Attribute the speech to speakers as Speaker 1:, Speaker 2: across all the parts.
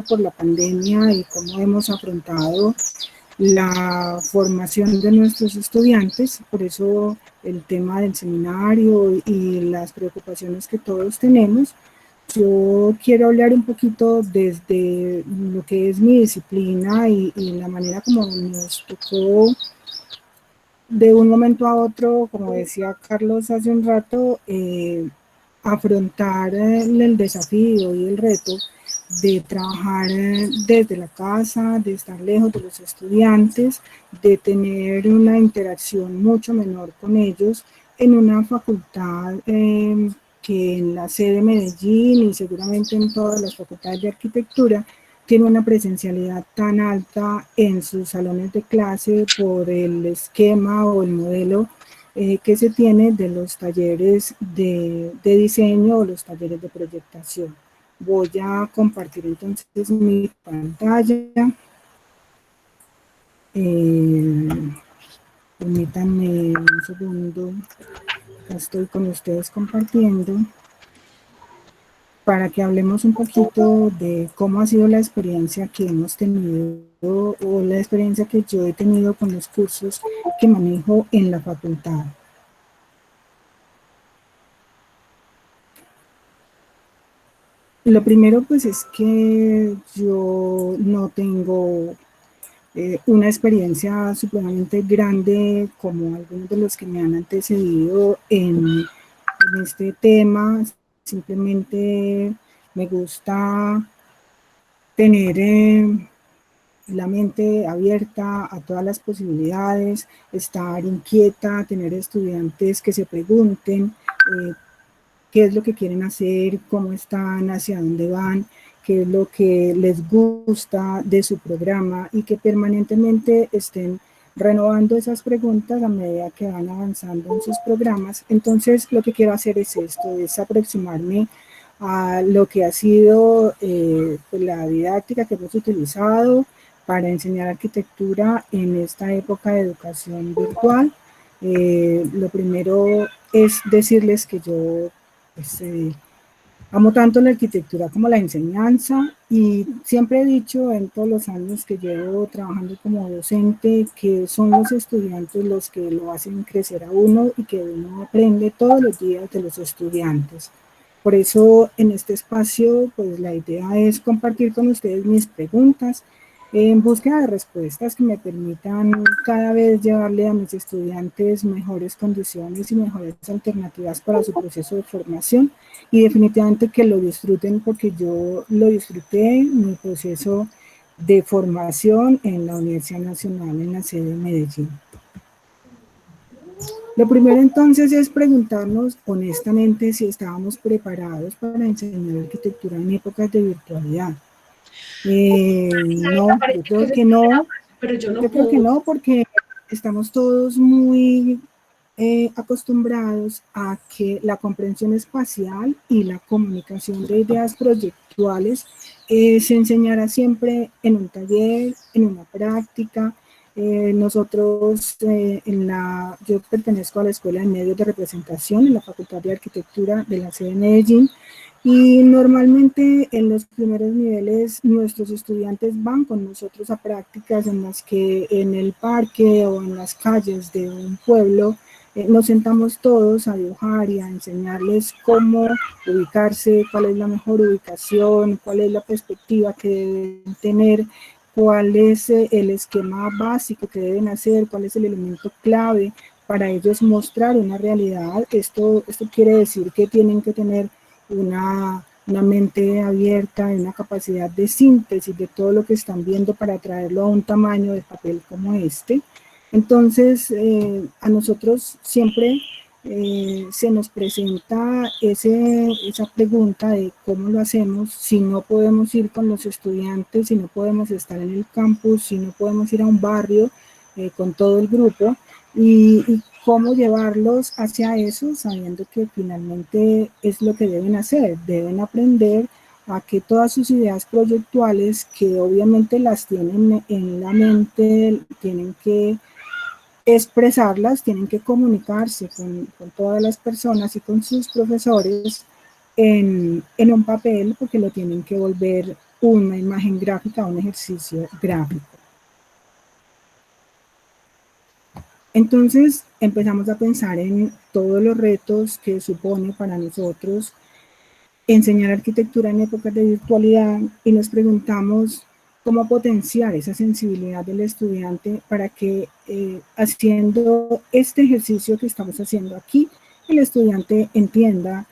Speaker 1: por la pandemia y cómo hemos afrontado la formación de nuestros estudiantes. Por eso el tema del seminario y las preocupaciones que todos tenemos. Yo quiero hablar un poquito desde lo que es mi disciplina y la manera como nos tocó de un momento a otro, como decía Carlos hace un rato, afrontar el desafío y el reto de trabajar desde la casa, de estar lejos de los estudiantes, de tener una interacción mucho menor con ellos en una facultad que en la sede de Medellín y seguramente en todas las facultades de arquitectura tiene una presencialidad tan alta en sus salones de clase por el esquema o el modelo que se tiene de los talleres de diseño o los talleres de proyectación. Voy a compartir entonces mi pantalla. Permítanme un segundo. Acá estoy con ustedes compartiendo para que hablemos un poquito de cómo ha sido la experiencia que hemos tenido o la experiencia que yo he tenido con los cursos que manejo en la facultad. Lo primero pues es que yo no tengo una experiencia supremamente grande como algunos de los que me han antecedido en este tema. Simplemente me gusta tener la mente abierta a todas las posibilidades, estar inquieta, tener estudiantes que se pregunten qué es lo que quieren hacer, cómo están, hacia dónde van, qué es lo que les gusta de su programa y que permanentemente estén renovando esas preguntas a medida que van avanzando en sus programas. Entonces, lo que quiero hacer es esto, es aproximarme a lo que ha sido pues la didáctica que hemos utilizado para enseñar arquitectura en esta época de educación virtual. Lo primero es decirles que yo pues, amo tanto la arquitectura como la enseñanza y siempre he dicho en todos los años que llevo trabajando como docente que son los estudiantes los que lo hacen crecer a uno y que uno aprende todos los días de los estudiantes. Por eso en este espacio pues la idea es compartir con ustedes mis preguntas en búsqueda de respuestas que me permitan cada vez llevarle a mis estudiantes mejores condiciones y mejores alternativas para su proceso de formación y definitivamente que lo disfruten porque yo lo disfruté en mi proceso de formación en la Universidad Nacional en la sede de Medellín. Lo primero entonces es preguntarnos honestamente si estábamos preparados para enseñar arquitectura en épocas de virtualidad. No, yo creo que no, porque estamos todos muy acostumbrados a que la comprensión espacial y la comunicación de ideas proyectuales se enseñara siempre en un taller, en una práctica. Nosotros, yo pertenezco a la Escuela de Medios de Representación en la Facultad de Arquitectura de la sede de Medellín y normalmente en los primeros niveles nuestros estudiantes van con nosotros a prácticas en las que en el parque o en las calles de un pueblo nos sentamos todos a dibujar y a enseñarles cómo ubicarse, cuál es la mejor ubicación, cuál es la perspectiva que deben tener, cuál es el esquema básico que deben hacer, cuál es el elemento clave para ellos mostrar una realidad. Esto quiere decir que tienen que tener una mente abierta y una capacidad de síntesis de todo lo que están viendo para traerlo a un tamaño de papel como este. Entonces, a nosotros siempre se nos presenta esa pregunta de cómo lo hacemos si no podemos ir con los estudiantes, si no podemos estar en el campus, si no podemos ir a un barrio con todo el grupo y cómo llevarlos hacia eso sabiendo que finalmente es lo que deben hacer, deben aprender a que todas sus ideas proyectuales, que obviamente las tienen en la mente, tienen que expresarlas, tienen que comunicarse con todas las personas y con sus profesores en un papel porque lo tienen que volver una imagen gráfica, un ejercicio gráfico. Entonces empezamos a pensar en todos los retos que supone para nosotros enseñar arquitectura en épocas de virtualidad y nos preguntamos cómo potenciar esa sensibilidad del estudiante para que haciendo este ejercicio que estamos haciendo aquí, el estudiante entienda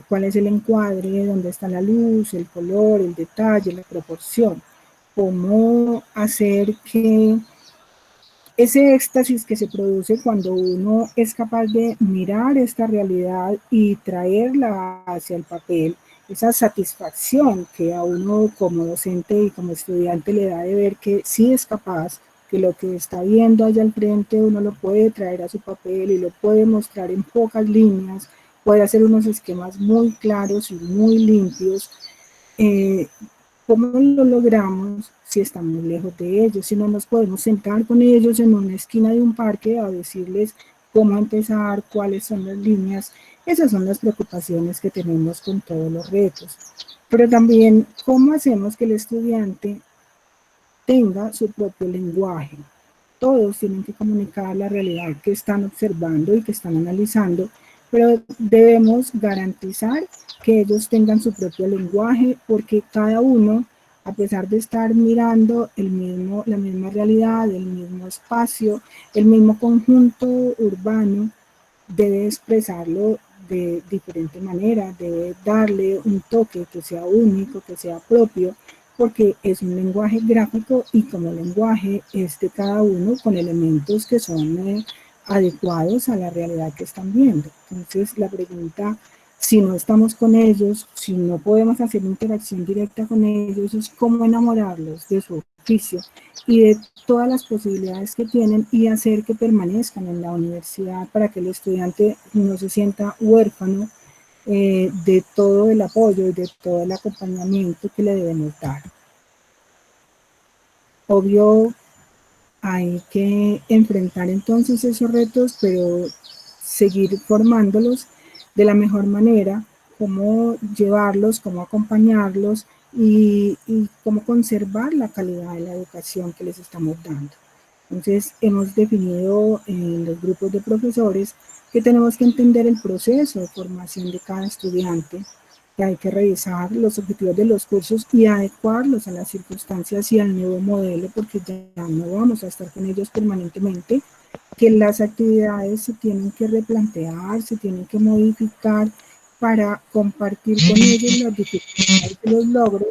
Speaker 1: cuál es el encuadre, dónde está la luz, el color, el detalle, la proporción, cómo hacer que ese éxtasis que se produce cuando uno es capaz de mirar esta realidad y traerla hacia el papel, esa satisfacción que a uno como docente y como estudiante le da de ver que sí es capaz, que lo que está viendo allá al frente uno lo puede traer a su papel y lo puede mostrar en pocas líneas, puede hacer unos esquemas muy claros y muy limpios. ¿Cómo lo logramos si estamos lejos de ellos? Si no nos podemos sentar con ellos en una esquina de un parque a decirles cómo empezar, cuáles son las líneas. Esas son las preocupaciones que tenemos con todos los retos. Pero también, ¿cómo hacemos que el estudiante tenga su propio lenguaje? Todos tienen que comunicar la realidad que están observando y que están analizando, pero debemos garantizar que ellos tengan su propio lenguaje porque cada uno, a pesar de estar mirando la misma realidad, el mismo espacio, el mismo conjunto urbano, debe expresarlo de diferente manera, debe darle un toque que sea único, que sea propio, porque es un lenguaje gráfico y como lenguaje es de cada uno con elementos que son adecuados a la realidad que están viendo. Entonces la pregunta, si no estamos con ellos, si no podemos hacer interacción directa con ellos, es cómo enamorarlos de su oficio y de todas las posibilidades que tienen y hacer que permanezcan en la universidad para que el estudiante no se sienta huérfano de todo el apoyo y de todo el acompañamiento que le debemos dar. Obvio, hay que enfrentar entonces esos retos, pero seguir formándolos de la mejor manera, cómo llevarlos, cómo acompañarlos y cómo conservar la calidad de la educación que les estamos dando. Entonces, hemos definido en los grupos de profesores que tenemos que entender el proceso de formación de cada estudiante, que hay que revisar los objetivos de los cursos y adecuarlos a las circunstancias y al nuevo modelo, porque ya no vamos a estar con ellos permanentemente, que las actividades se tienen que replantear, se tienen que modificar para compartir con ellos las dificultades de los logros,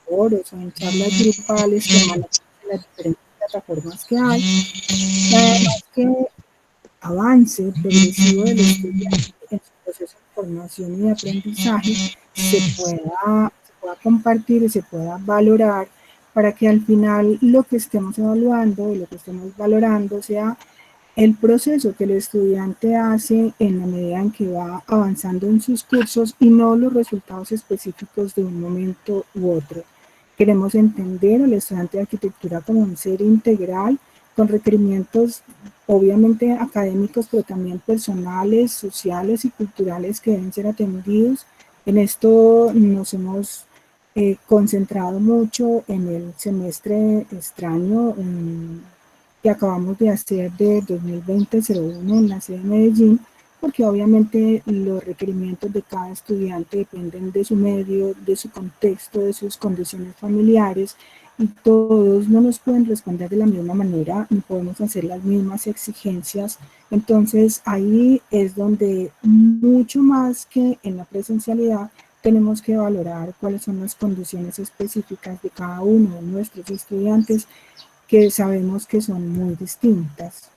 Speaker 1: foros o en charlas grupales que manejan las diferentes plataformas que hay, y además que avance progresivo del estudiante en su proceso de formación y de aprendizaje se pueda compartir y se pueda valorar para que al final lo que estemos evaluando y lo que estemos valorando sea el proceso que el estudiante hace en la medida en que va avanzando en sus cursos y no los resultados específicos de un momento u otro. Queremos entender al estudiante de arquitectura como un ser integral con requerimientos obviamente académicos, pero también personales, sociales y culturales que deben ser atendidos. En esto nos hemos concentrado mucho en el semestre extraño que acabamos de hacer de 2020-01 en la sede de Medellín, porque obviamente los requerimientos de cada estudiante dependen de su medio, de su contexto, de sus condiciones familiares, y todos no nos pueden responder de la misma manera, ni podemos hacer las mismas exigencias. Entonces ahí es donde mucho más que en la presencialidad tenemos que valorar cuáles son las condiciones específicas de cada uno de nuestros estudiantes, que sabemos que son muy distintas.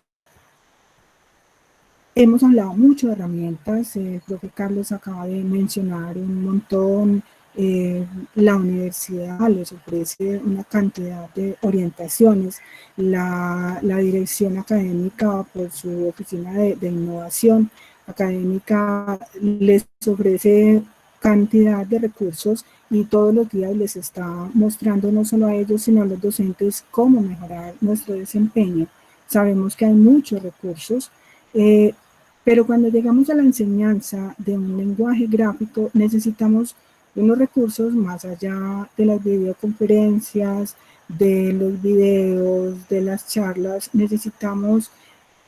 Speaker 1: Hemos hablado mucho de herramientas, el profe Carlos acaba de mencionar un montón, la universidad les ofrece una cantidad de orientaciones, la dirección académica por su oficina de innovación académica les ofrece cantidad de recursos y todos los días les está mostrando no solo a ellos sino a los docentes cómo mejorar nuestro desempeño. Sabemos que hay muchos recursos, pero cuando llegamos a la enseñanza de un lenguaje gráfico necesitamos unos recursos más allá de las videoconferencias, de los videos, de las charlas. Necesitamos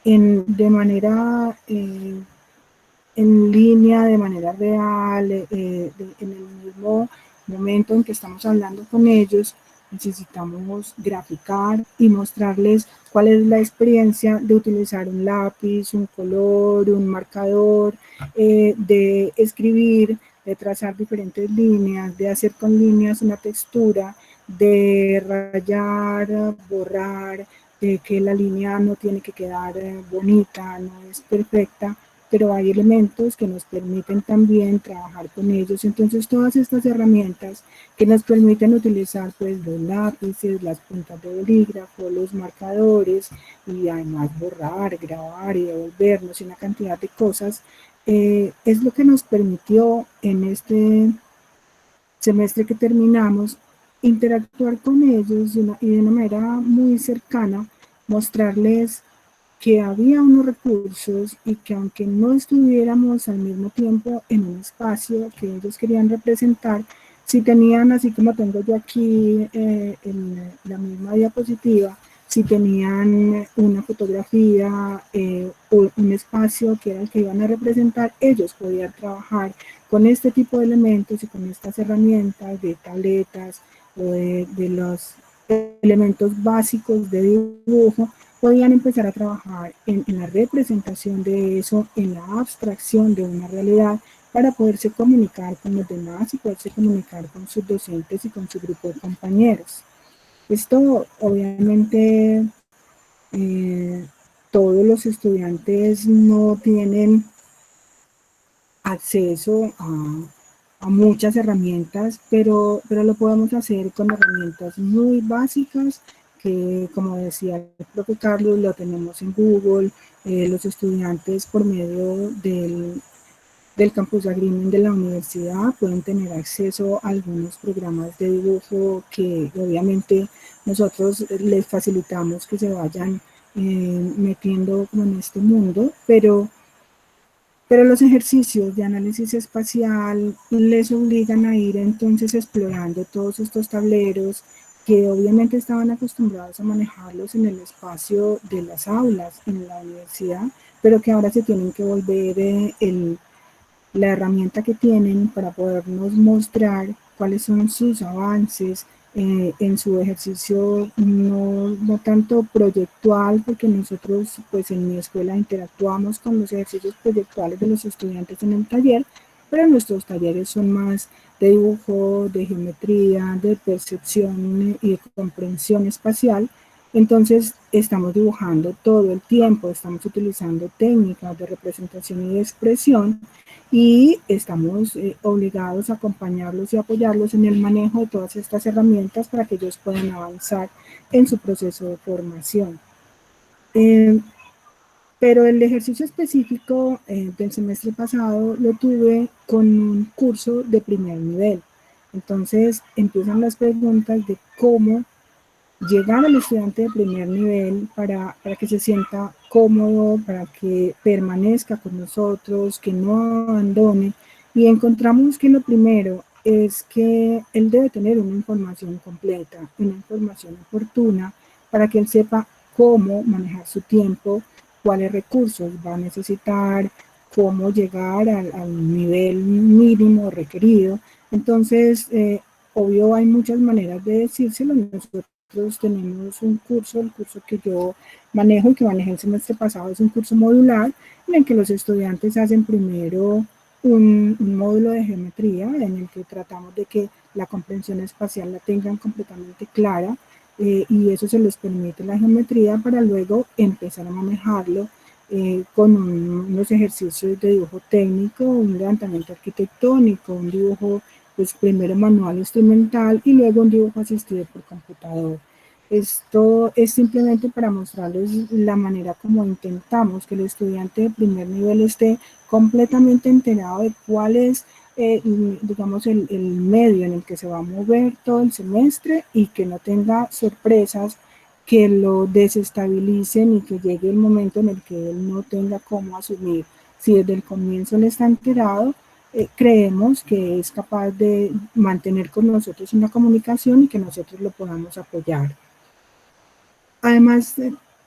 Speaker 1: de manera en línea, de manera real, en el mismo momento en que estamos hablando con ellos, necesitamos graficar y mostrarles cuál es la experiencia de utilizar un lápiz, un color, un marcador, de escribir, de trazar diferentes líneas, de hacer con líneas una textura, de rayar, borrar, de que la línea no tiene que quedar bonita, no es perfecta, pero hay elementos que nos permiten también trabajar con ellos. Entonces, todas estas herramientas que nos permiten utilizar pues los lápices, las puntas de bolígrafo, los marcadores y además borrar, grabar y devolvernos y una cantidad de cosas, es lo que nos permitió en este semestre que terminamos interactuar con ellos y de una manera muy cercana, mostrarles que había unos recursos y que aunque no estuviéramos al mismo tiempo en un espacio que ellos querían representar, si tenían, así como tengo yo aquí en la misma diapositiva, si tenían una fotografía o un espacio que era el que iban a representar, ellos podían trabajar con este tipo de elementos y con estas herramientas de tabletas o de los elementos básicos de dibujo, podían empezar a trabajar en la representación de eso, en la abstracción de una realidad para poderse comunicar con los demás y poderse comunicar con sus docentes y con su grupo de compañeros. Esto obviamente todos los estudiantes no tienen acceso a muchas herramientas, pero lo podemos hacer con herramientas muy básicas que, como decía el profe Carlos, lo tenemos en Google. Los estudiantes por medio del Campus Agreement de la universidad pueden tener acceso a algunos programas de dibujo que obviamente nosotros les facilitamos que se vayan metiendo como en este mundo, pero los ejercicios de análisis espacial les obligan a ir entonces explorando todos estos tableros que obviamente estaban acostumbrados a manejarlos en el espacio de las aulas en la universidad, pero que ahora se tienen que volver la herramienta que tienen para podernos mostrar cuáles son sus avances en su ejercicio, no tanto proyectual, porque nosotros pues en mi escuela interactuamos con los ejercicios proyectuales de los estudiantes en el taller, pero nuestros talleres son más de dibujo, de geometría, de percepción y de comprensión espacial. Entonces estamos dibujando todo el tiempo, estamos utilizando técnicas de representación y de expresión y estamos obligados a acompañarlos y apoyarlos en el manejo de todas estas herramientas para que ellos puedan avanzar en su proceso de formación. Pero el ejercicio específico del semestre pasado lo tuve con un curso de primer nivel. Entonces empiezan las preguntas de cómo llegar al estudiante de primer nivel para que se sienta cómodo, para que permanezca con nosotros, que no abandone. Y encontramos que lo primero es que él debe tener una información completa, una información oportuna, para que él sepa cómo manejar su tiempo, cuáles recursos va a necesitar, cómo llegar al nivel mínimo requerido. Entonces, obvio, hay muchas maneras de decírselo. Nosotros tenemos un curso, el curso que yo manejo y que manejé el semestre pasado es un curso modular en el que los estudiantes hacen primero un módulo de geometría en el que tratamos de que la comprensión espacial la tengan completamente clara y eso se les permite la geometría para luego empezar a manejarlo con unos ejercicios de dibujo técnico, un levantamiento arquitectónico, un dibujo pues primero manual instrumental y luego un dibujo asistido por computador. Esto es simplemente para mostrarles la manera como intentamos que el estudiante de primer nivel esté completamente enterado de cuál es, digamos, el medio en el que se va a mover todo el semestre y que no tenga sorpresas que lo desestabilicen y que llegue el momento en el que él no tenga cómo asumir. Si desde el comienzo él está enterado, creemos que es capaz de mantener con nosotros una comunicación y que nosotros lo podamos apoyar. Además,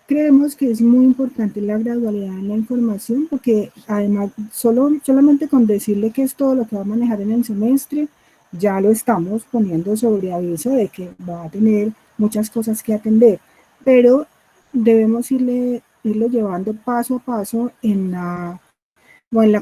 Speaker 1: creemos que es muy importante la gradualidad en la información porque además solamente con decirle que es todo lo que va a manejar en el semestre, ya lo estamos poniendo sobre aviso de que va a tener muchas cosas que atender, pero debemos irlo llevando paso a paso en la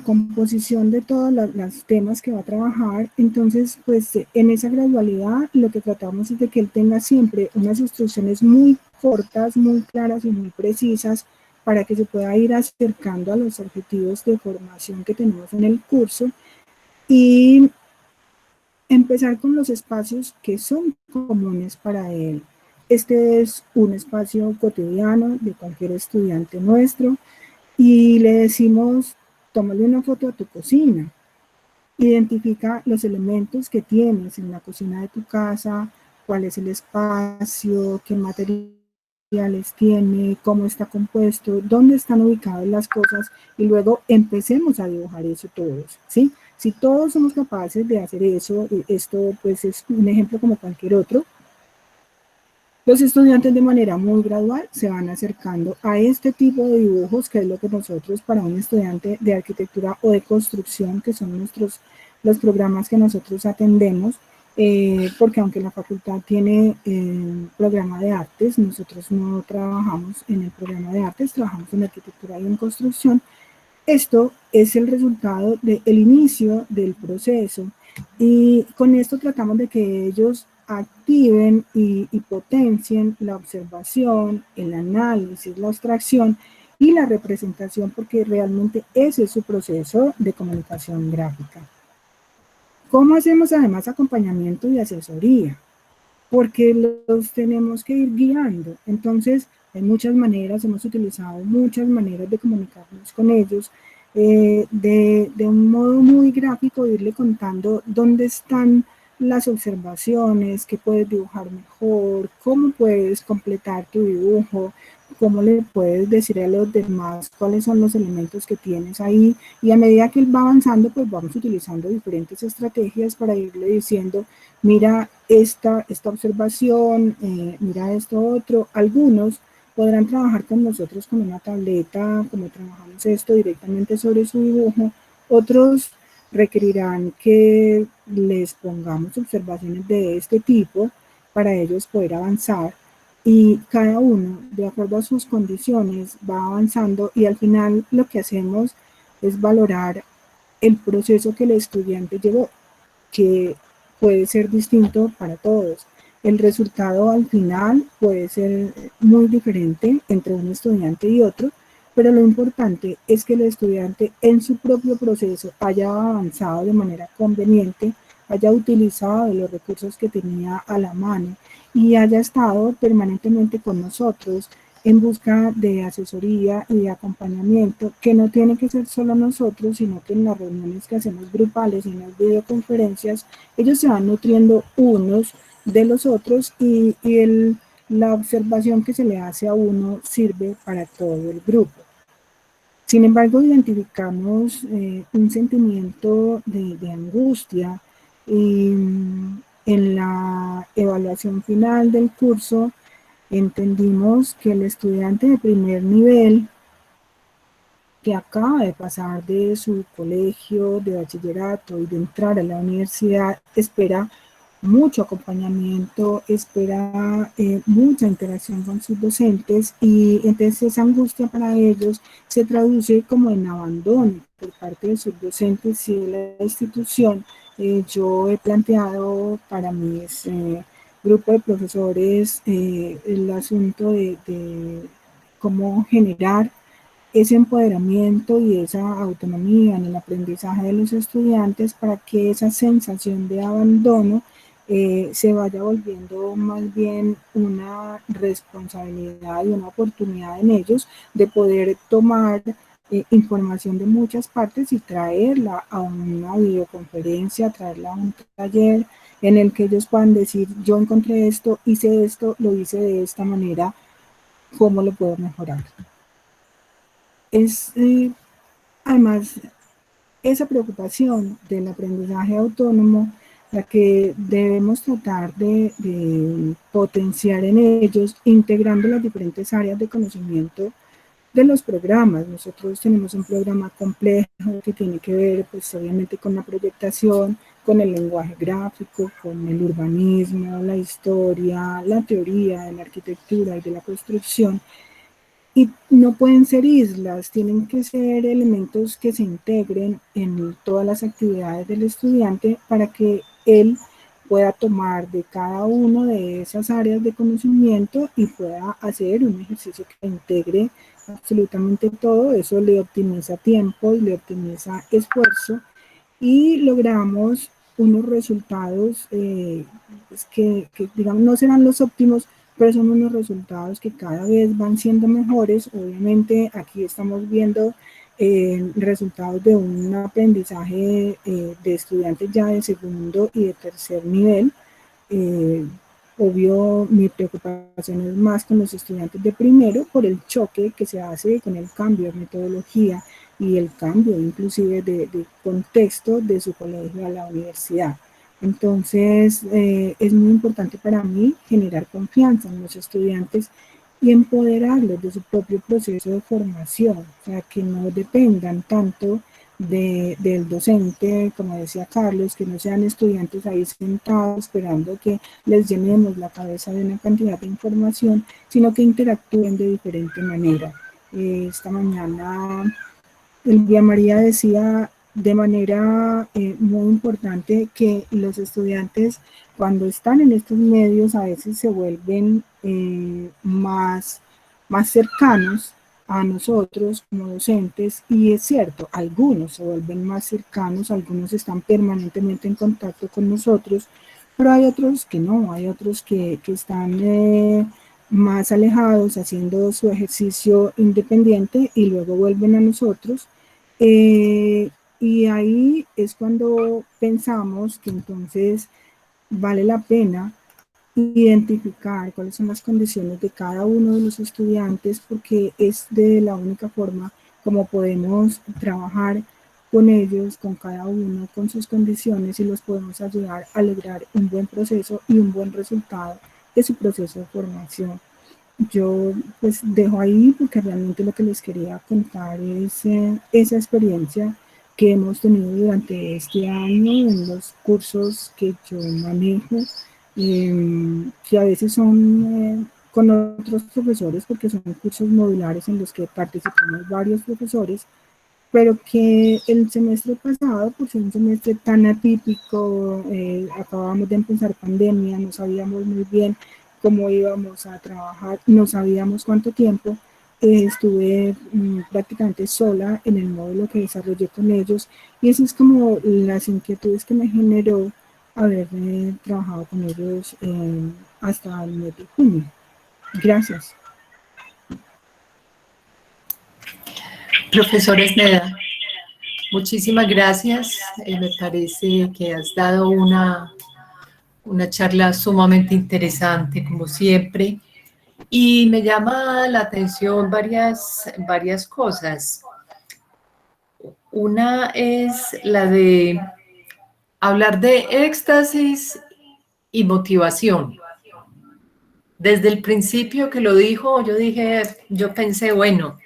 Speaker 1: composición de todos los temas que va a trabajar. Entonces, pues en esa gradualidad lo que tratamos es de que él tenga siempre unas instrucciones muy cortas, muy claras y muy precisas para que se pueda ir acercando a los objetivos de formación que tenemos en el curso y empezar con los espacios que son comunes para él. Este es un espacio cotidiano de cualquier estudiante nuestro y le decimos, tómale una foto a tu cocina, identifica los elementos que tienes en la cocina de tu casa, cuál es el espacio, qué materiales tiene, cómo está compuesto, dónde están ubicadas las cosas y luego empecemos a dibujar eso todos, ¿sí? Si todos somos capaces de hacer eso, esto pues es un ejemplo como cualquier otro, los estudiantes de manera muy gradual se van acercando a este tipo de dibujos, que es lo que nosotros para un estudiante de arquitectura o de construcción, que son los programas que nosotros atendemos, porque aunque la facultad tiene programa de artes, nosotros no trabajamos en el programa de artes, trabajamos en arquitectura y en construcción. Esto es el resultado del inicio del proceso y con esto tratamos de que ellos activen y potencien la observación, el análisis, la abstracción y la representación, porque realmente ese es su proceso de comunicación gráfica. ¿Cómo hacemos además acompañamiento y asesoría? Porque los tenemos que ir guiando. Entonces, hay muchas maneras, hemos utilizado muchas maneras de comunicarnos con ellos, de un modo muy gráfico, irle contando dónde están las observaciones, qué puedes dibujar mejor, cómo puedes completar tu dibujo, cómo le puedes decir a los demás cuáles son los elementos que tienes ahí. Y a medida que él va avanzando, pues vamos utilizando diferentes estrategias para irle diciendo, mira esta observación, mira esto otro. Algunos podrán trabajar con nosotros con una tableta, como trabajamos esto directamente sobre su dibujo. Otros requerirán que les pongamos observaciones de este tipo para ellos poder avanzar y cada uno, de acuerdo a sus condiciones, va avanzando y al final lo que hacemos es valorar el proceso que el estudiante llevó, que puede ser distinto para todos. El resultado al final puede ser muy diferente entre un estudiante y otro, pero lo importante es que el estudiante en su propio proceso haya avanzado de manera conveniente, haya utilizado los recursos que tenía a la mano y haya estado permanentemente con nosotros en busca de asesoría y de acompañamiento, que no tiene que ser solo nosotros, sino que en las reuniones que hacemos grupales y en las videoconferencias, ellos se van nutriendo unos de los otros y la observación que se le hace a uno sirve para todo el grupo. Sin embargo, identificamos un sentimiento de angustia y en la evaluación final del curso entendimos que el estudiante de primer nivel que acaba de pasar de su colegio, de bachillerato y de entrar a la universidad, espera mucho acompañamiento, espera mucha interacción con sus docentes y entonces esa angustia para ellos se traduce como en abandono por parte de sus docentes y de la institución. Yo he planteado para mis grupo de profesores el asunto de cómo generar ese empoderamiento y esa autonomía en el aprendizaje de los estudiantes para que esa sensación de abandono se vaya volviendo más bien una responsabilidad y una oportunidad en ellos de poder tomar información de muchas partes y traerla a una videoconferencia, traerla a un taller en el que ellos puedan decir, yo encontré esto, hice esto, lo hice de esta manera, ¿cómo lo puedo mejorar? Es además esa preocupación del aprendizaje autónomo la que debemos tratar de potenciar en ellos, integrando las diferentes áreas de conocimiento de los programas. Nosotros tenemos un programa complejo que tiene que ver, pues obviamente, con la proyectación, con el lenguaje gráfico, con el urbanismo, la historia, la teoría de la arquitectura y de la construcción. Y no pueden ser islas, tienen que ser elementos que se integren en todas las actividades del estudiante para que él pueda tomar de cada una de esas áreas de conocimiento y pueda hacer un ejercicio que integre absolutamente todo. Eso le optimiza tiempo y le optimiza esfuerzo y logramos unos resultados pues que, digamos, no serán los óptimos, pero son unos resultados que cada vez van siendo mejores. Obviamente aquí estamos viendo resultados de un aprendizaje de estudiantes ya de segundo y de tercer nivel. Obvio, mi preocupación es más con los estudiantes de primero por el choque que se hace con el cambio de metodología y el cambio inclusive de contexto de su colegio a la universidad. Entonces, es muy importante para mí generar confianza en los estudiantes y empoderarlos de su propio proceso de formación, o sea, que no dependan tanto del docente, como decía Carlos, que no sean estudiantes ahí sentados esperando que les llenemos la cabeza de una cantidad de información, sino que interactúen de diferente manera. Esta mañana Elvia María decía de manera muy importante que los estudiantes cuando están en estos medios a veces se vuelven más cercanos a nosotros como docentes, y es cierto, algunos se vuelven más cercanos, algunos están permanentemente en contacto con nosotros, pero hay otros que no, hay otros que están más alejados haciendo su ejercicio independiente y luego vuelven a nosotros. Y ahí es cuando pensamos que entonces vale la pena identificar cuáles son las condiciones de cada uno de los estudiantes, porque es de la única forma como podemos trabajar con ellos, con cada uno, con sus condiciones, y los podemos ayudar a lograr un buen proceso y un buen resultado de su proceso de formación. Yo pues dejo ahí porque realmente lo que les quería contar es esa experiencia que hemos tenido durante este año en los cursos que yo manejo, que a veces son con otros profesores porque son cursos modulares en los que participamos varios profesores, pero que el semestre pasado, por ser un semestre tan atípico, acabamos de empezar pandemia, no sabíamos muy bien cómo íbamos a trabajar, no sabíamos cuánto tiempo, estuve prácticamente sola en el módulo que desarrollé con ellos, y eso es como las inquietudes que me generó haber trabajado con ellos hasta el mes de junio. Gracias.
Speaker 2: Profesora Esneda, muchísimas gracias. Me parece que has dado una charla sumamente interesante, como siempre, y me llama la atención varias cosas. Una es la de hablar de éxtasis y motivación. Desde el principio que lo dijo, yo pensé, bueno,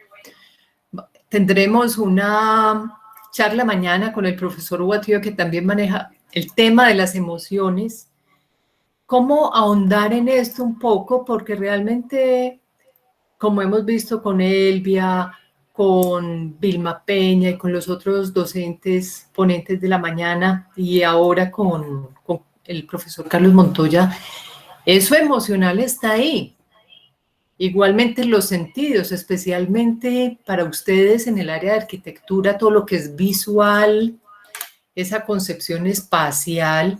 Speaker 2: tendremos una charla mañana con el profesor Huatío, que también maneja el tema de las emociones. ¿Cómo ahondar en esto un poco? Porque realmente, como hemos visto con Elvia, con Vilma Peña y con los otros docentes ponentes de la mañana, y ahora con el profesor Carlos Montoya, eso emocional está ahí. Igualmente los sentidos, especialmente para ustedes en el área de arquitectura, todo lo que es visual, esa concepción espacial,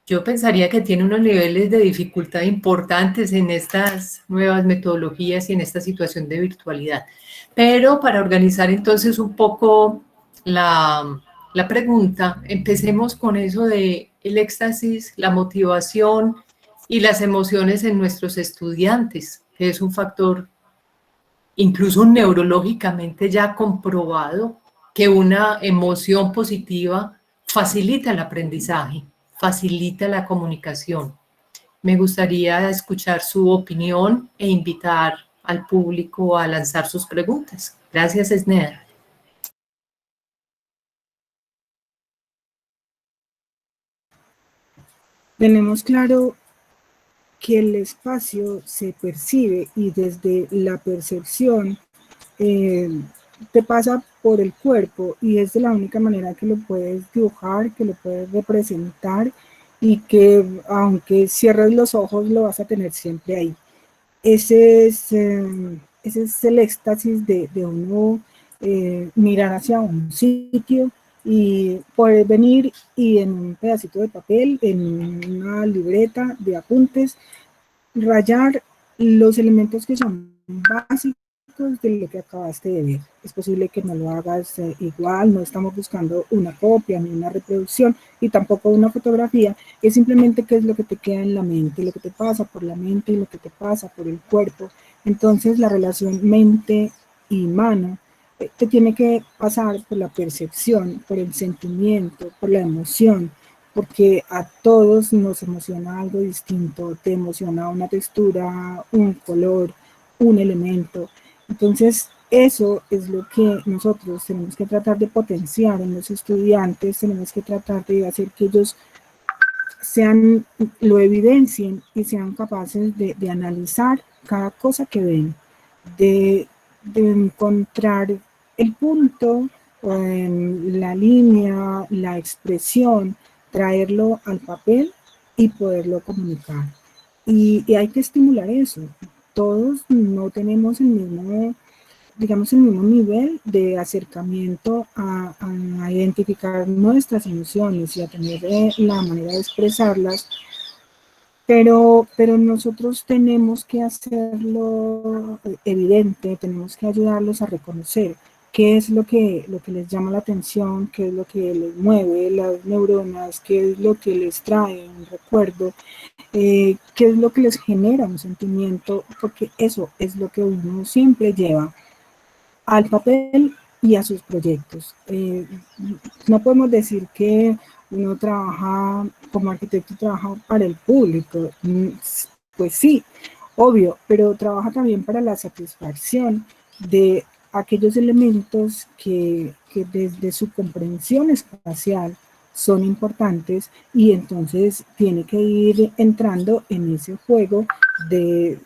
Speaker 2: yo pensaría que tiene unos niveles de dificultad importantes en estas nuevas metodologías y en esta situación de virtualidad. Pero para organizar entonces un poco la pregunta, empecemos con eso de el éxtasis, la motivación y las emociones en nuestros estudiantes, que es un factor incluso neurológicamente ya comprobado que una emoción positiva facilita el aprendizaje, facilita la comunicación. Me gustaría escuchar su opinión e invitar al público a lanzar sus preguntas. Gracias, Esneda.
Speaker 1: Tenemos claro que el espacio se percibe y desde la percepción te pasa por el cuerpo y es de la única manera que lo puedes dibujar, que lo puedes representar y que aunque cierres los ojos lo vas a tener siempre ahí. Ese es el éxtasis de uno mirar hacia un sitio y poder venir y en un pedacito de papel, en una libreta de apuntes, rayar los elementos que son básicos de lo que acabaste de ver. Es posible que no lo hagas igual, no estamos buscando una copia ni una reproducción y tampoco una fotografía, es simplemente qué es lo que te queda en la mente, lo que te pasa por la mente y lo que te pasa por el cuerpo. Entonces la relación mente y mano te tiene que pasar por la percepción, por el sentimiento, por la emoción, porque a todos nos emociona algo distinto, te emociona una textura, un color, un elemento. Entonces, eso es lo que nosotros tenemos que tratar de potenciar en los estudiantes, tenemos que tratar de hacer que ellos lo evidencien y sean capaces de analizar cada cosa que ven, de encontrar el punto, la línea, la expresión, traerlo al papel y poderlo comunicar. Y hay que estimular eso. Todos no tenemos el mismo, digamos, el mismo nivel de acercamiento a identificar nuestras emociones y a tener la manera de expresarlas, pero nosotros tenemos que hacerlo evidente, tenemos que ayudarlos a reconocer qué es lo que les llama la atención, qué es lo que les mueve las neuronas, qué es lo que les trae un recuerdo, qué es lo que les genera un sentimiento, porque eso es lo que uno siempre lleva al papel y a sus proyectos. No podemos decir que uno trabaja como arquitecto, trabaja para el público. Pues sí, obvio, pero trabaja también para la satisfacción de aquellos elementos que desde su comprensión espacial son importantes y entonces tiene que ir entrando en ese juego de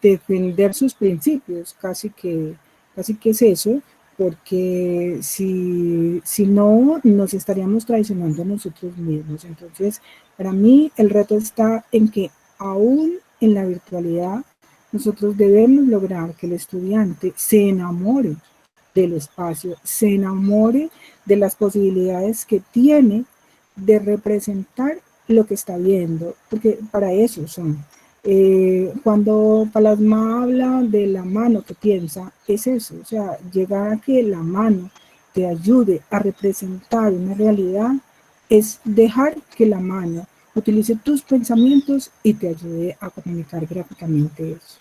Speaker 1: defender sus principios, casi que es eso, porque si no, nos estaríamos traicionando a nosotros mismos. Entonces, para mí el reto está en que aún en la virtualidad, nosotros debemos lograr que el estudiante se enamore del espacio, se enamore de las posibilidades que tiene de representar lo que está viendo, porque para eso son. Cuando Palasma habla de la mano que piensa, es eso, o sea, llegar a que la mano te ayude a representar una realidad, es dejar que la mano utilice tus pensamientos y te ayude a comunicar gráficamente eso.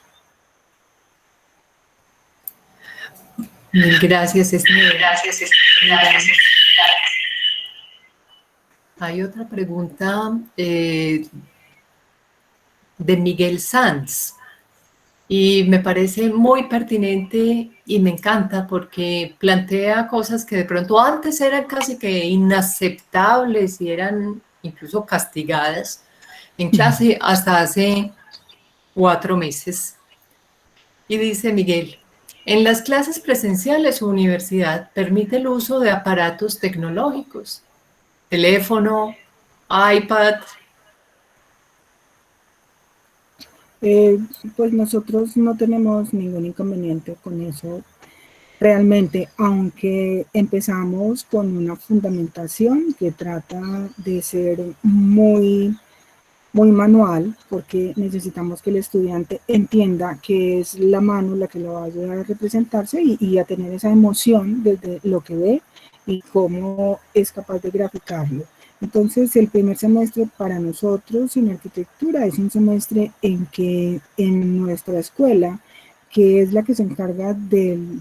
Speaker 2: Gracias, Esther. Gracias, Esther. Hay otra pregunta de Miguel Sanz y me parece muy pertinente y me encanta porque plantea cosas que de pronto antes eran casi que inaceptables y eran incluso castigadas en clase hasta hace 4 meses. Y dice Miguel, en las clases presenciales su universidad permite el uso de aparatos tecnológicos, teléfono, iPad.
Speaker 1: Pues nosotros no tenemos ningún inconveniente con eso realmente, aunque empezamos con una fundamentación que trata de ser muy manual, porque necesitamos que el estudiante entienda que es la mano la que lo va a ayudar a representarse y a tener esa emoción desde lo que ve y cómo es capaz de graficarlo. Entonces, el primer semestre para nosotros en arquitectura es un semestre en que en nuestra escuela, que es la que se encarga del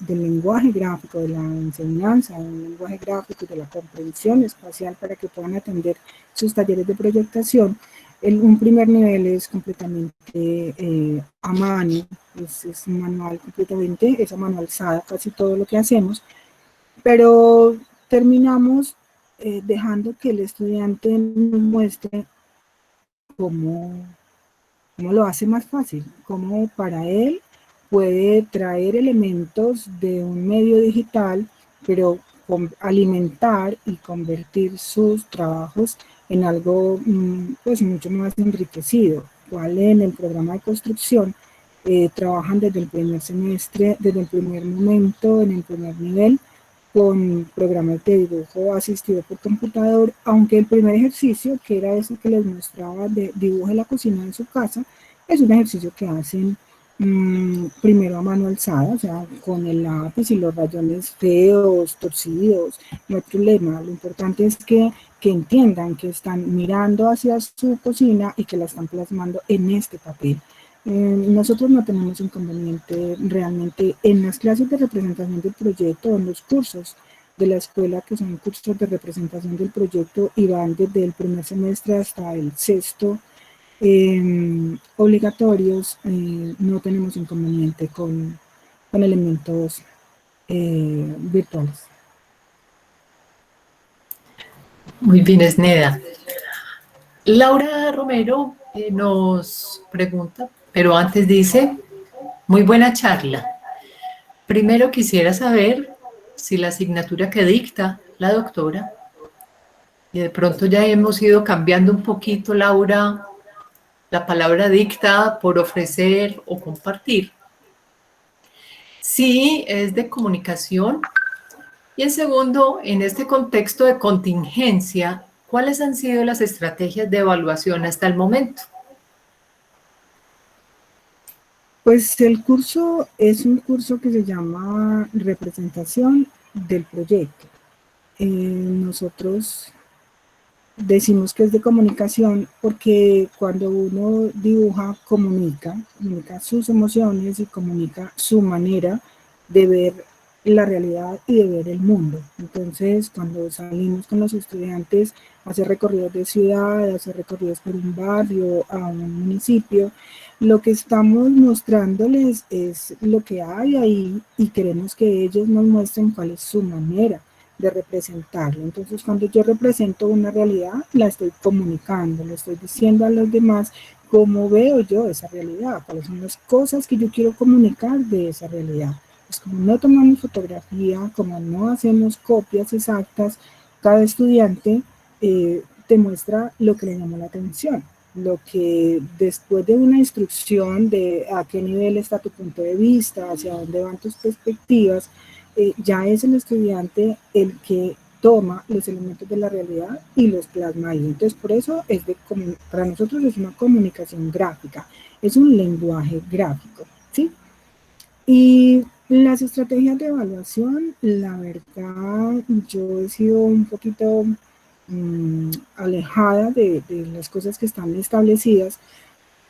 Speaker 1: lenguaje gráfico, de la enseñanza, del lenguaje gráfico y de la comprensión espacial para que puedan atender sus talleres de proyectación. Un primer nivel es completamente a mano, es manual completamente, es a mano alzada casi todo lo que hacemos, pero terminamos dejando que el estudiante nos muestre cómo lo hace más fácil, cómo para él puede traer elementos de un medio digital, pero alimentar y convertir sus trabajos en algo pues mucho más enriquecido. Cual en el programa de construcción trabajan desde el primer semestre, desde el primer momento, en el primer nivel, con programas de dibujo asistido por computador, aunque el primer ejercicio, que era ese que les mostraba de dibuje la cocina de su casa, es un ejercicio que hacen primero a mano alzada, o sea, con el lápiz y los rayones feos, torcidos, no hay problema. Lo importante es que entiendan que están mirando hacia su cocina y que la están plasmando en este papel. Nosotros no tenemos inconveniente realmente en las clases de representación del proyecto o en los cursos de la escuela, que son cursos de representación del proyecto y van desde el primer semestre hasta el sexto, obligatorios. No tenemos inconveniente con elementos virtuales.
Speaker 2: Muy bien, Esneda. Laura Romero nos pregunta, pero antes dice, muy buena charla. Primero quisiera saber si la asignatura que dicta la doctora, y de pronto ya hemos ido cambiando un poquito, Laura, la palabra dicta por ofrecer o compartir, si es de comunicación. Y en segundo, en este contexto de contingencia, ¿cuáles han sido las estrategias de evaluación hasta el momento?
Speaker 1: Pues el curso es un curso que se llama Representación del Proyecto. Nosotros decimos que es de comunicación porque cuando uno dibuja, comunica sus emociones y comunica su manera de ver la realidad y de ver el mundo. Entonces, cuando salimos con los estudiantes a hacer recorridos de ciudad, a hacer recorridos por un barrio, a un municipio, lo que estamos mostrándoles es lo que hay ahí y queremos que ellos nos muestren cuál es su manera de representarlo. Entonces, cuando yo represento una realidad, la estoy comunicando, le estoy diciendo a los demás cómo veo yo esa realidad, cuáles son las cosas que yo quiero comunicar de esa realidad. Pues como no tomamos fotografía, como no hacemos copias exactas, cada estudiante te muestra lo que le llamó la atención, lo que después de una instrucción de a qué nivel está tu punto de vista, hacia dónde van tus perspectivas, ya es el estudiante el que toma los elementos de la realidad y los plasma ahí. Entonces, por eso para nosotros es una comunicación gráfica, es un lenguaje gráfico, ¿sí? Y las estrategias de evaluación, la verdad, yo he sido un poquito alejada de las cosas que están establecidas,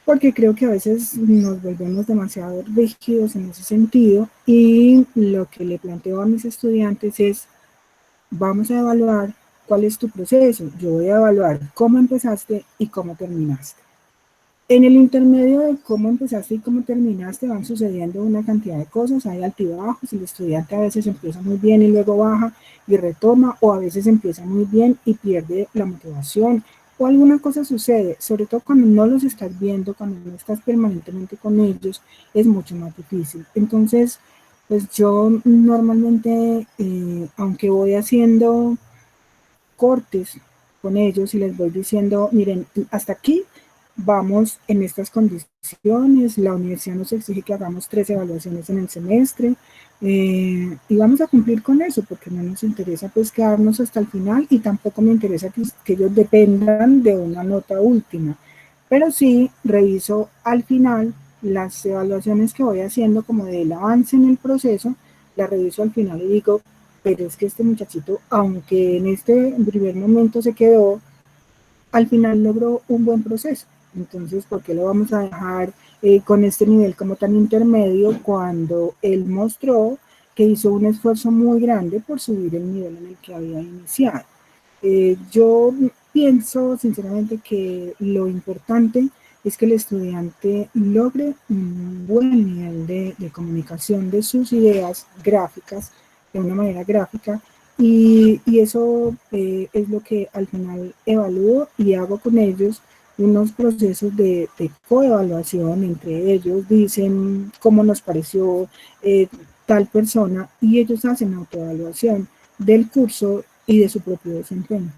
Speaker 1: porque creo que a veces nos volvemos demasiado rígidos en ese sentido, y lo que le planteo a mis estudiantes es, vamos a evaluar cuál es tu proceso, yo voy a evaluar cómo empezaste y cómo terminaste. En el intermedio de cómo empezaste y cómo terminaste van sucediendo una cantidad de cosas, hay altibajos, el estudiante a veces empieza muy bien y luego baja y retoma, o a veces empieza muy bien y pierde la motivación, o alguna cosa sucede, sobre todo cuando no los estás viendo, cuando no estás permanentemente con ellos, es mucho más difícil. Entonces, pues yo normalmente, aunque voy haciendo cortes con ellos y les voy diciendo, miren, hasta aquí vamos en estas condiciones, la universidad nos exige que hagamos 3 evaluaciones en el semestre, y vamos a cumplir con eso, porque no nos interesa pues quedarnos hasta el final, y tampoco me interesa que ellos dependan de una nota última, pero sí reviso al final las evaluaciones que voy haciendo como del avance en el proceso, las reviso al final y digo, pero es que este muchachito, aunque en este primer momento se quedó, al final logró un buen proceso. Entonces, ¿por qué lo vamos a dejar con este nivel como tan intermedio, cuando él mostró que hizo un esfuerzo muy grande por subir el nivel en el que había iniciado. Yo pienso sinceramente que lo importante es que el estudiante logre un buen nivel de comunicación de sus ideas gráficas, de una manera gráfica, y eso es lo que al final evalúo y hago con ellos unos procesos de coevaluación. Entre ellos dicen cómo nos pareció tal persona, y ellos hacen autoevaluación del curso y de su propio desempeño.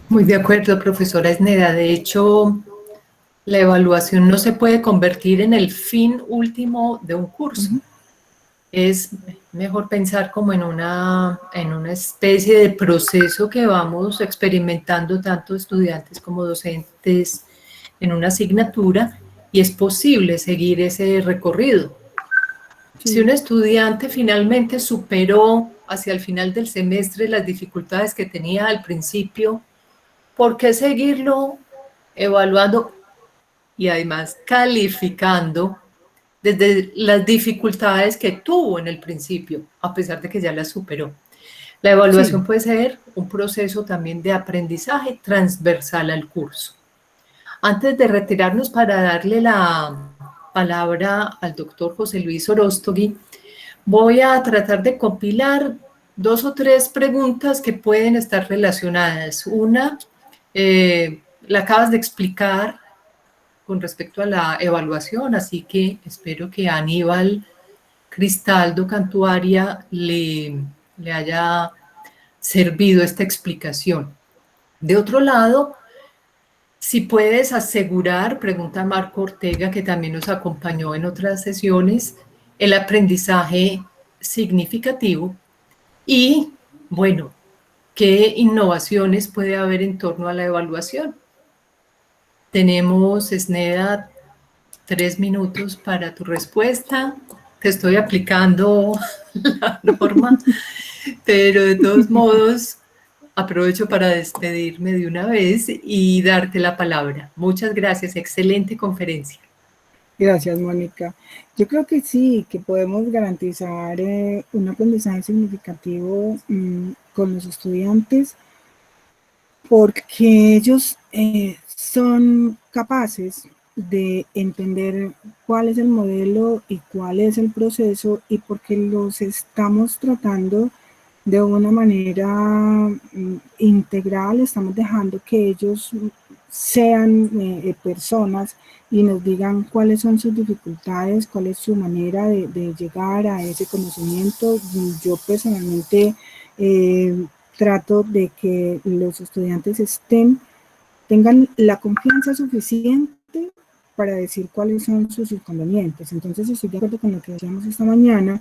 Speaker 2: Muy de acuerdo, profesora Esneda. De hecho, la evaluación no se puede convertir en el fin último de un curso. Es mejor pensar como en una especie de proceso que vamos experimentando tanto estudiantes como docentes en una asignatura, y es posible seguir ese recorrido.
Speaker 1: Sí.
Speaker 2: Si un estudiante finalmente superó hacia el final del semestre las dificultades que tenía al principio, ¿por qué seguirlo evaluando y además calificando desde las dificultades que tuvo en el principio, a pesar de que ya las superó? La evaluación puede ser un proceso también de aprendizaje transversal al curso. Antes de retirarnos, para darle la palabra al doctor José Luis Oróstogui, voy a tratar de compilar 2 o 3 preguntas que pueden estar relacionadas. Una, la acabas de explicar con respecto a la evaluación, así que espero que a Aníbal Cristaldo Cantuaria le haya servido esta explicación. De otro lado, si puedes asegurar, pregunta Marco Ortega, que también nos acompañó en otras sesiones, el aprendizaje significativo y, bueno, ¿qué innovaciones puede haber en torno a la evaluación? Tenemos, Esneda, 3 minutos para tu respuesta. Te estoy aplicando la norma, pero de todos modos aprovecho para despedirme de una vez y darte la palabra. Muchas gracias, excelente conferencia.
Speaker 1: Gracias, Mónica. Yo creo que sí, que podemos garantizar un aprendizaje significativo con los estudiantes, porque ellos son capaces de entender cuál es el modelo y cuál es el proceso, y porque los estamos tratando de una manera integral, estamos dejando que ellos sean personas y nos digan cuáles son sus dificultades, cuál es su manera de llegar a ese conocimiento. Yo personalmente trato de que los estudiantes tengan la confianza suficiente para decir cuáles son sus inconvenientes. Entonces estoy de acuerdo con lo que decíamos esta mañana.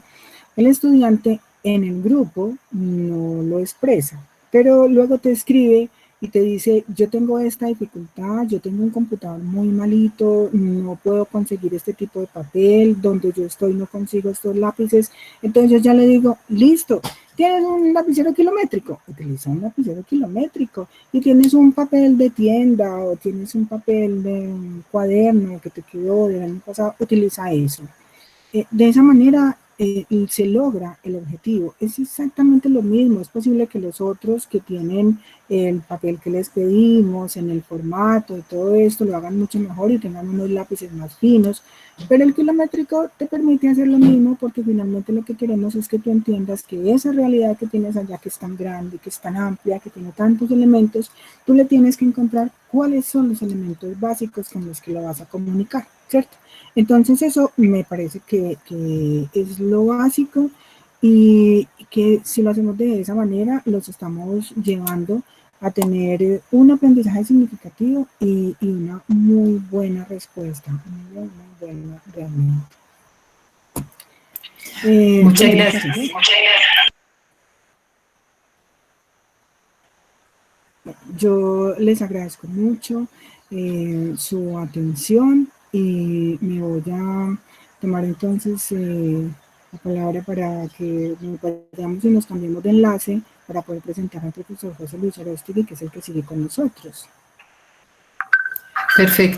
Speaker 1: El estudiante en el grupo no lo expresa, pero luego te escribe y te dice: yo tengo esta dificultad, yo tengo un computador muy malito, no puedo conseguir este tipo de papel, donde yo estoy no consigo estos lápices. Entonces yo ya le digo: listo, tienes un lapicero kilométrico, utiliza un lapicero kilométrico. Y tienes un papel de tienda o tienes un papel de un cuaderno que te quedó del año pasado, utiliza eso. De esa manera se logra el objetivo. Es exactamente lo mismo. Es posible que los otros que tienen el papel que les pedimos, en el formato y todo esto, lo hagan mucho mejor y tengan unos lápices más finos, pero el kilométrico te permite hacer lo mismo, porque finalmente lo que queremos es que tú entiendas que esa realidad que tienes allá, que es tan grande, que es tan amplia, que tiene tantos elementos, tú le tienes que encontrar cuáles son los elementos básicos con los que lo vas a comunicar, ¿cierto? Entonces eso me parece que es lo básico, y que si lo hacemos de esa manera, los estamos llevando a tener un aprendizaje significativo y una muy buena respuesta, muy buena realmente.
Speaker 2: Muchas gracias.
Speaker 1: Yo les agradezco mucho su atención, y me voy a tomar entonces la palabra para que nos vayamos y nos cambiemos de enlace para poder presentar al profesor José Luis Oróstogui, que es el que sigue con nosotros.
Speaker 2: Perfecto.